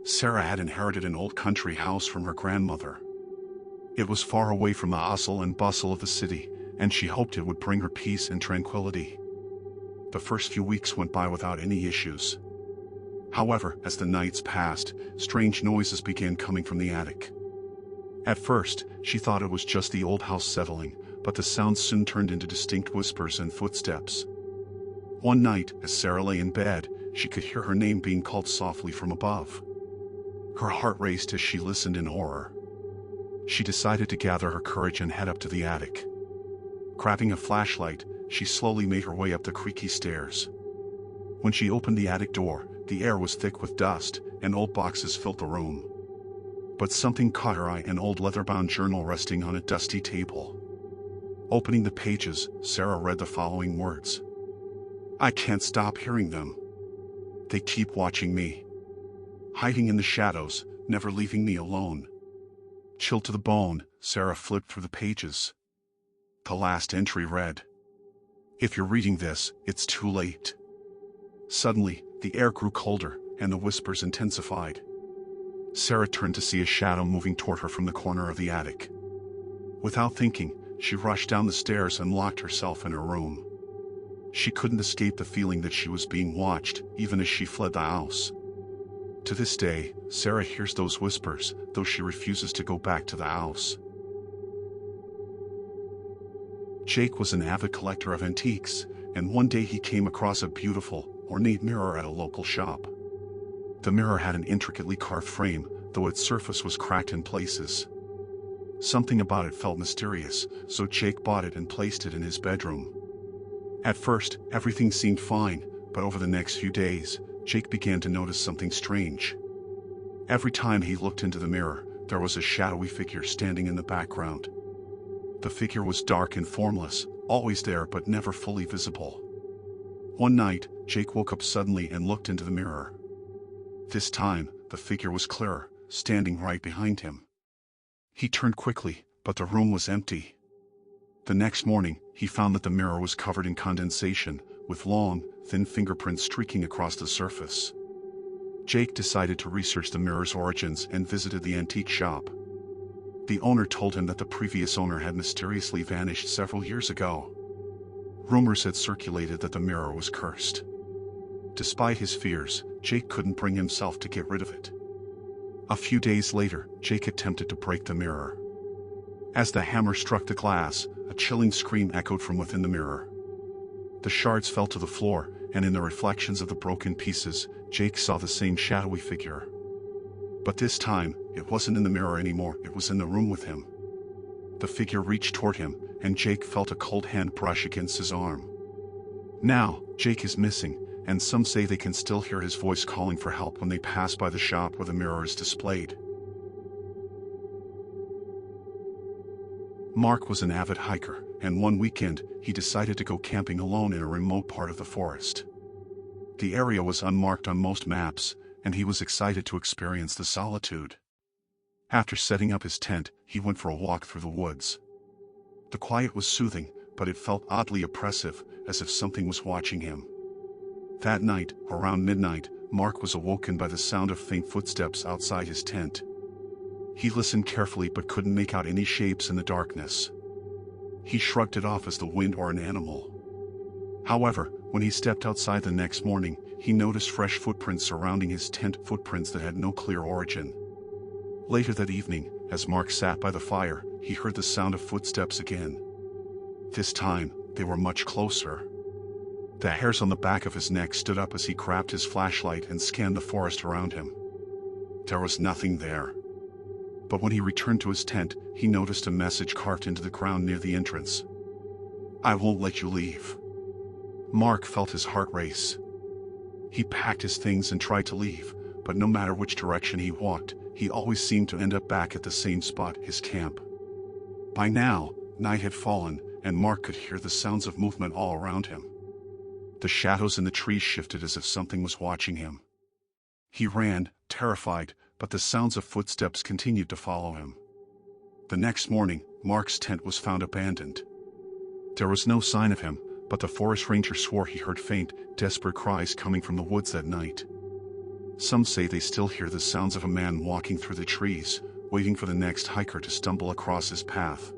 Sarah had inherited an old country house from her grandmother. It was far away from the hustle and bustle of the city, and she hoped it would bring her peace and tranquility. The first few weeks went by without any issues. However, as the nights passed, strange noises began coming from the attic. At first, she thought it was just the old house settling, but the sounds soon turned into distinct whispers and footsteps. One night, as Sarah lay in bed, she could hear her name being called softly from above. Her heart raced as she listened in horror. She decided to gather her courage and head up to the attic. Grabbing a flashlight, she slowly made her way up the creaky stairs. When she opened the attic door, the air was thick with dust, and old boxes filled the room. But something caught her eye: an old leather-bound journal resting on a dusty table. Opening the pages, Sarah read the following words. "I can't stop hearing them. They keep watching me. Hiding in the shadows, never leaving me alone." Chilled to the bone, Sarah flipped through the pages. The last entry read, "If you're reading this, it's too late." Suddenly, the air grew colder, and the whispers intensified. Sarah turned to see a shadow moving toward her from the corner of the attic. Without thinking, she rushed down the stairs and locked herself in her room. She couldn't escape the feeling that she was being watched, even as she fled the house. To this day, Sarah hears those whispers, though she refuses to go back to the house. Jake was an avid collector of antiques, and one day he came across a beautiful, ornate mirror at a local shop. The mirror had an intricately carved frame, though its surface was cracked in places. Something about it felt mysterious, so Jake bought it and placed it in his bedroom. At first, everything seemed fine, but over the next few days, Jake began to notice something strange. Every time he looked into the mirror, there was a shadowy figure standing in the background. The figure was dark and formless, always there but never fully visible. One night, Jake woke up suddenly and looked into the mirror. This time, the figure was clearer, standing right behind him. He turned quickly, but the room was empty. The next morning, he found that the mirror was covered in condensation, with long, thin fingerprints streaking across the surface. Jake decided to research the mirror's origins and visited the antique shop. The owner told him that the previous owner had mysteriously vanished several years ago. Rumors had circulated that the mirror was cursed. Despite his fears, Jake couldn't bring himself to get rid of it. A few days later, Jake attempted to break the mirror. As the hammer struck the glass, a chilling scream echoed from within the mirror. The shards fell to the floor, and in the reflections of the broken pieces, Jake saw the same shadowy figure. But this time, it wasn't in the mirror anymore, it was in the room with him. The figure reached toward him, and Jake felt a cold hand brush against his arm. Now, Jake is missing, and some say they can still hear his voice calling for help when they pass by the shop where the mirror is displayed. Mark was an avid hiker, and one weekend, he decided to go camping alone in a remote part of the forest. The area was unmarked on most maps, and he was excited to experience the solitude. After setting up his tent, he went for a walk through the woods. The quiet was soothing, but it felt oddly oppressive, as if something was watching him. That night, around midnight, Mark was awoken by the sound of faint footsteps outside his tent. He listened carefully but couldn't make out any shapes in the darkness. He shrugged it off as the wind or an animal. However, when he stepped outside the next morning, he noticed fresh footprints surrounding his tent, footprints that had no clear origin. Later that evening, as Mark sat by the fire, he heard the sound of footsteps again. This time, they were much closer. The hairs on the back of his neck stood up as he grabbed his flashlight and scanned the forest around him. There was nothing there. But when he returned to his tent, he noticed a message carved into the ground near the entrance. "I won't let you leave." Mark felt his heart race. He packed his things and tried to leave, but no matter which direction he walked, he always seemed to end up back at the same spot, his camp. By now, night had fallen, and Mark could hear the sounds of movement all around him. The shadows in the trees shifted as if something was watching him. He ran, terrified, but the sounds of footsteps continued to follow him. The next morning, Mark's tent was found abandoned. There was no sign of him, but the forest ranger swore he heard faint, desperate cries coming from the woods that night. Some say they still hear the sounds of a man walking through the trees, waiting for the next hiker to stumble across his path.